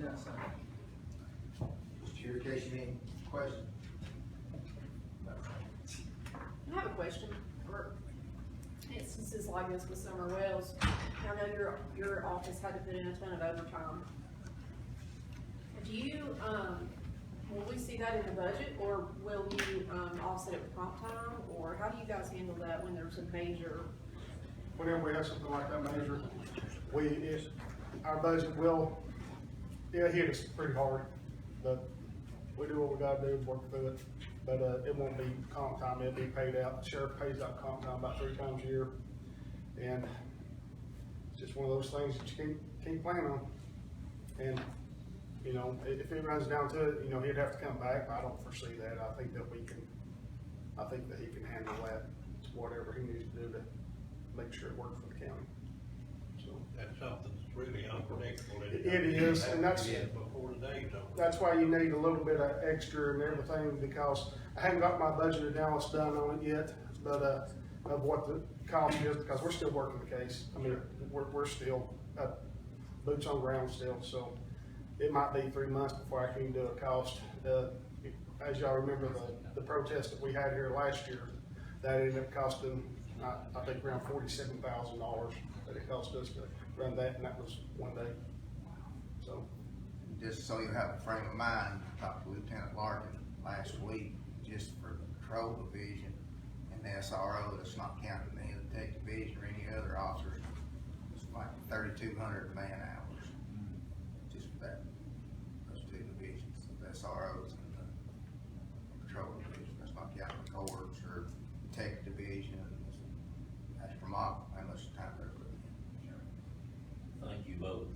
got something? Mr. Irrigation, any question? I have a question for instances like this with Summer Wells. I know your office had to put in a ton of overtime. Do you, will we see that in the budget, or will you, offset it with comp time, or how do you guys handle that when there's a major? Whenever we have something like that major, our budget will, hit us pretty hard, but we do what we gotta do, work through it. But, it won't be comp time, it'll be paid out, the sheriff pays out comp time about 3 times a year. And it's just one of those things that you can't plan on. And, you know, if it runs down to it, you know, he'd have to come back, but I don't foresee that. I think that he can handle that, whatever he needs to do to make sure it works for the county. So. That's something that's really unpredictable. It is, and that's. Before the day's over. That's why you need a little bit of extra and everything, because I haven't got my budget analysis done on it yet, but, of what the cost is, because we're still working the case. I mean, we're still, boots on ground still, so it might be 3 months before I can do a cost. As y'all remember, the protest that we had here last year, that ended up costing, I think around $47,000 that it cost us to run that, and that was 1 day, so. Just so you have a frame of mind, I talked to Lieutenant Larkin last week, just for the patrol division and the SRO, that's not counting any of the tech division or any other officers. It's like 3,200 man hours, just for that, those 2 divisions, the SROs and the patrol division. That's not counting the cohorts or tech division. That's remarkable how much time they're putting in. Thank you both.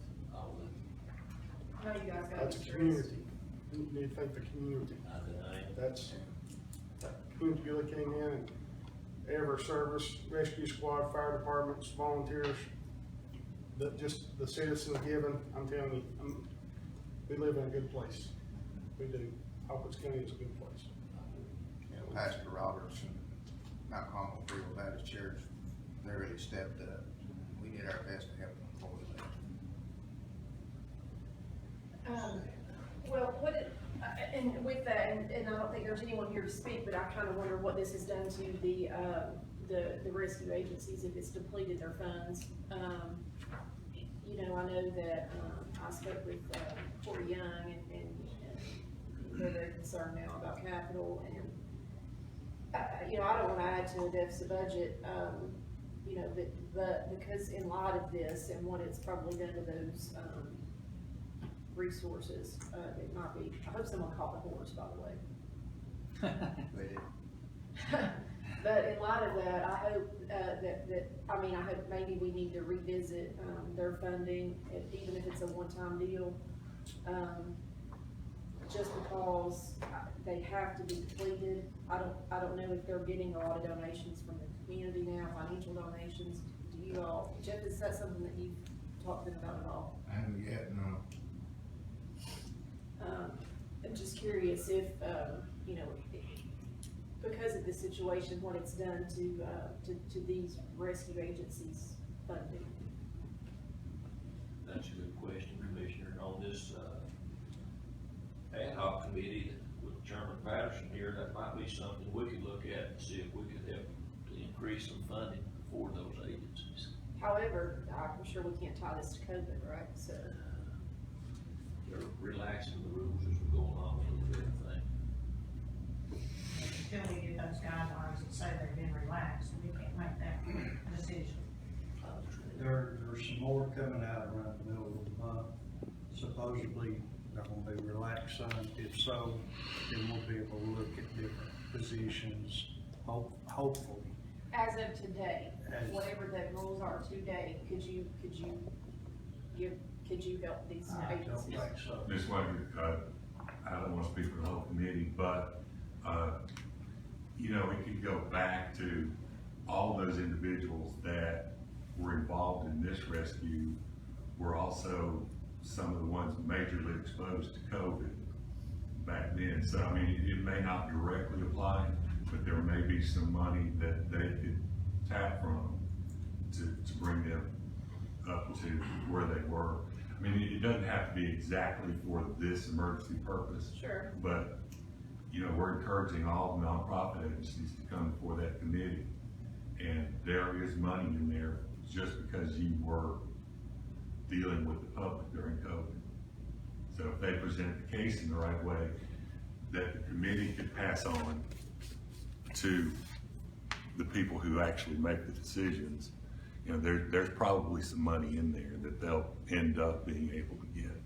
I know you guys got. That's a community. You need to think the community. That's, community really came in, and every service, rescue squad, fire departments, volunteers, just the citizens given, I'm telling you, we live in a good place. We do. Hawkins County is a good place. You know, Pastor Roberts and Mount Carmel Free Baptist Church, they really stepped up. We did our best to help them before we left. Well, and with that, and I don't think there's anyone here to speak, but I kind of wonder what this has done to the rescue agencies if it's depleted their funds. You know, I know that, I spoke with, Corey Young and they're very concerned now about capital, and, you know, I don't want to add to a deficit budget, you know, but because in light of this and what it's probably done to those, resources, it might be, I hope someone caught the horse, by the way. They did. But in light of that, I hope, I hope maybe we need to revisit, their funding, even if it's a one-time deal. Just because they have to be depleted. I don't know if they're getting a lot of donations from the community now, financial donations. Do you all, Jeff, is that something that you've talked to them about at all? I haven't yet, no. I'm just curious if, you know, because of the situation, what it's done to these rescue agencies' funding. That's a good question, Commissioner. On this, ad hoc committee with Chairman Patterson here, that might be something we could look at and see if we could help to increase some funding for those agencies. However, I'm sure we can't tie this to COVID, right? So. They're relaxing the rules as we're going on a little bit, I think. Until we get those guidelines that say they've been relaxed, we can't make that decision. There's some more coming out around the middle of the month. Supposedly, they're gonna be relaxed some. If so, then we'll be able to look at different positions, hopefully. As of today, whatever the rules are today, could you help these I agencies? don't think so. Ms. Winegar, I don't want to speak for the whole committee, but, you know, we could go back to all those individuals that were involved in this rescue were also some of the ones majorly exposed to COVID back then. So, I mean, it may not directly apply, but there may be some money that they could tap from to bring them up to where they were. I mean, it doesn't have to be exactly for this emergency purpose. Sure. But, you know, we're encouraging all the nonprofit agencies to come before that committee. And there is money in there just because you were dealing with the public during COVID. So if they present the case in the right way, that the committee could pass on to the people who actually make the decisions, you know, there's probably some money in there that they'll end up being able to get.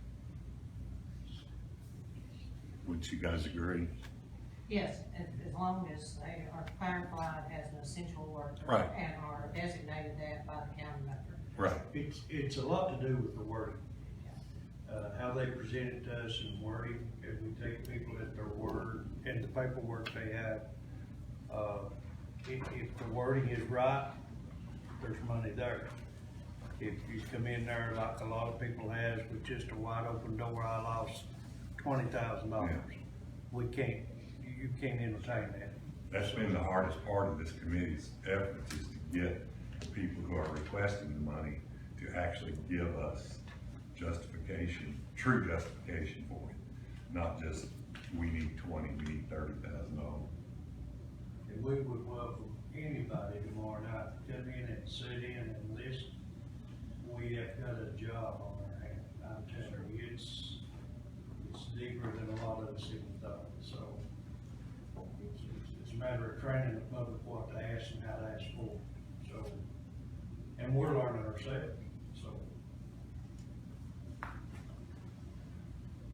Wouldn't you guys agree? Yes, as long as they are clarified as an essential worker. Right. And are designated that by the county manager. Right. It's a lot to do with the wording. How they present it to us in wording, if we take people at their word and the paperwork they have, if the wording is right, there's money there. If you come in there like a lot of people has with just a wide open door, I lost $20,000. We can't, you can't entertain that. That's been the hardest part of this committee's efforts, is to get the people who are requesting the money to actually give us justification, true justification for it. Not just, we need 20, we need $30,000. And we would welcome anybody tomorrow night to come in and sit in and listen. We have got a job on our hand. I'm telling you, it's deeper than a lot of us even thought. So it's a matter of training the public what to ask and how to ask for. So, and we're learning ourselves.